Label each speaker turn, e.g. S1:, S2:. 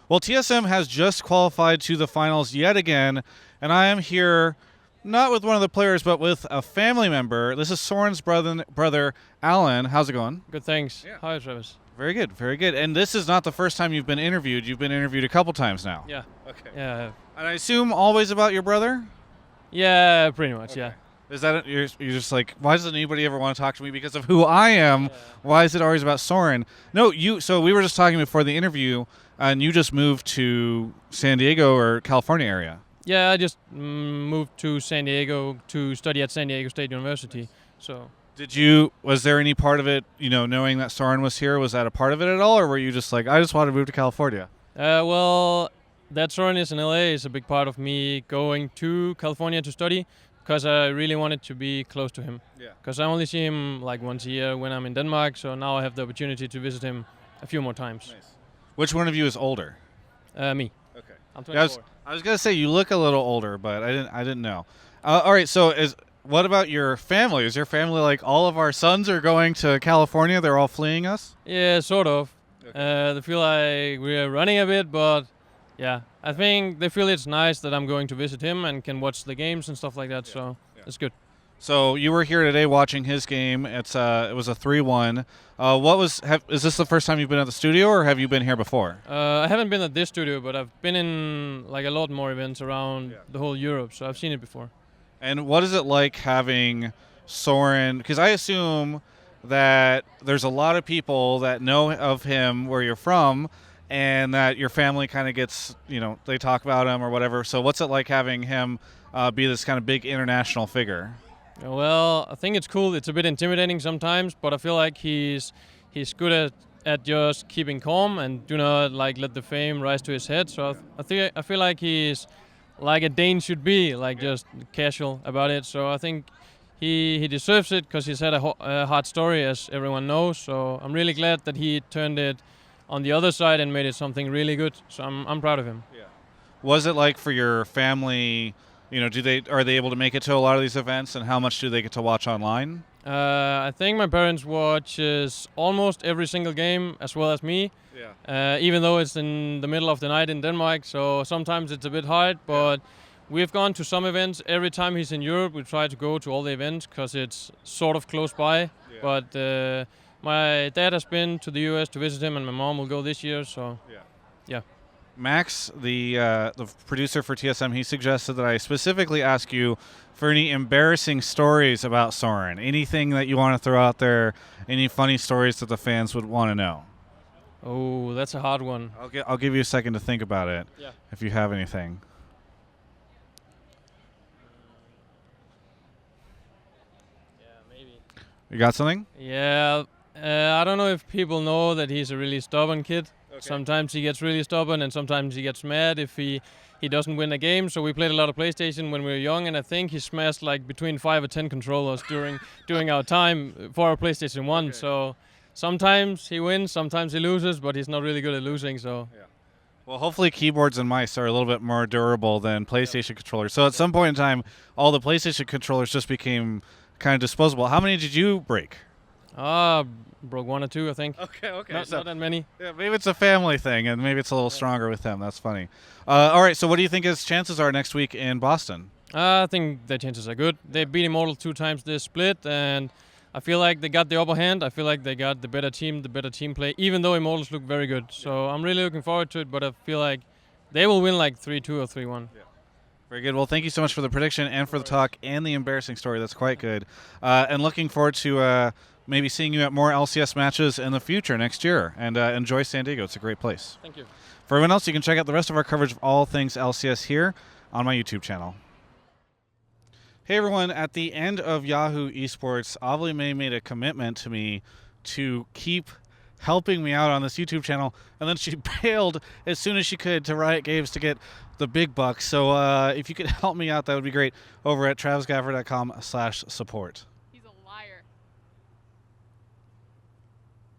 S1: Well, TSM has just qualified to the finals yet again, and I am here not with one of the players, but with a family member. This is Soren's brother Alan. How's it going?
S2: Good, thanks.
S1: Yeah.
S2: Hi, Travis.
S1: Very good, very good. And this is not the first time you've been interviewed. You've been interviewed a couple times now.
S2: Yeah.
S1: Okay.
S2: Yeah.
S1: And I assume always about your brother?
S2: Yeah, pretty much,
S1: Okay.
S2: yeah.
S1: Is that you're just like, why doesn't anybody ever want to talk to me because of who I am?
S2: Yeah.
S1: Why is it always about Soren? No, so we were just talking before the interview, and you just moved to San Diego or California area.
S2: Yeah, I just moved to San Diego to study at San Diego State University. So
S1: Was there any part of it, knowing that Soren was here, was that a part of it at all, or were you just like, I just want to move to California?
S2: well, that Soren is in LA is a big part of me going to California to study because I really wanted to be close to him.
S1: Yeah.
S2: Because I only see him like once a year when I'm in Denmark, so now I have the opportunity to visit him a few more times.
S1: Nice. Which one of you is older?
S2: Me.
S1: Okay.
S2: I'm
S1: Yeah,
S2: 24.
S1: I was gonna say you look a little older, but I didn't know. All right. So what about your family? Is your family like all of our sons are going to California? They're all fleeing us?
S2: Yeah, sort of.
S1: Okay.
S2: They feel like we're running a bit, but yeah, I think they feel it's nice that I'm going to visit him and can watch the games and stuff like that.
S1: Yeah.
S2: So
S1: Yeah.
S2: it's good.
S1: So you were here today watching his game. It was a 3-1. Is this the first time you've been at the studio, or have you been here before?
S2: I haven't been at this studio, but I've been in like a lot more events around the whole Europe, so I've seen it before.
S1: And what is it like having Soren? Because I assume that there's a lot of people that know of him where you're from, and that your family kind of gets, they talk about him or whatever. So what's it like having him be this kind of big international figure?
S2: Well, I think it's cool. It's a bit intimidating sometimes, but I feel like he's good at just keeping calm and do not like let the fame rise to his head. So I feel like he's like a Dane should be, like just casual about it. So I think he deserves it because he's had a hard story, as everyone knows. So I'm really glad that he turned it on the other side and made it something really good. So I'm proud of him.
S1: Yeah. Was it like for your family? Are they able to make it to a lot of these events, and how much do they get to watch online?
S2: I think my parents watches almost every single game as well as me.
S1: Yeah.
S2: Even though it's in the middle of the night in Denmark, so sometimes it's a bit hard, but we've gone to some events. Every time he's in Europe, we try to go to all the events because it's sort of close by.
S1: Yeah.
S2: But my dad has been to the US to visit him, and my mom will go this year, so yeah.
S1: Max, the producer for TSM, he suggested that I specifically ask you for any embarrassing stories about Soren. Anything that you want to throw out there, any funny stories that the fans would want to know.
S2: Oh, that's a hard one.
S1: I'll give you a second to think about it.
S2: Yeah.
S1: If you have anything.
S2: Yeah, maybe.
S1: You got something?
S2: Yeah, I don't know if people know that he's a really stubborn kid.
S1: Okay.
S2: Sometimes he gets really stubborn, and sometimes he gets mad if he doesn't win a game. So we played a lot of PlayStation when we were young, and I think he smashed like between 5 or 10 controllers during our time for our PlayStation 1.
S1: Okay.
S2: So sometimes he wins, sometimes he loses, but he's not really good at losing. So
S1: Yeah. Well, hopefully keyboards and mice are a little bit more durable than PlayStation controllers. So at some point in time, all the PlayStation controllers just became kind of disposable. How many did you break?
S2: broke 1 or 2, I think.
S1: Okay.
S2: Not that many.
S1: Yeah, maybe it's a family thing, and maybe it's a little stronger with them. That's funny. All right, so what do you think his chances are next week in Boston?
S2: I think their chances are good. They beat Immortal 2 times this split, and I feel like they got the upper hand. I feel like they got the better team play, even though Immortals look very good. So I'm really looking forward to it, but I feel like they will win like 3-2 or 3-1.
S1: Yeah. Very good. Well, thank you so much for the prediction and for the talk and the embarrassing story. That's quite good. And looking forward to maybe seeing you at more LCS matches in the future next year. And enjoy San Diego. It's a great place.
S2: Thank you.
S1: For everyone else, you can check out the rest of our coverage of all things LCS here on my YouTube channel. Hey everyone, at the end of Yahoo Esports, Avli May made a commitment to me to keep helping me out on this YouTube channel, and then she bailed as soon as she could to Riot Games to get the big bucks. So if you could help me out, that would be great over at travisgaffer.com/support.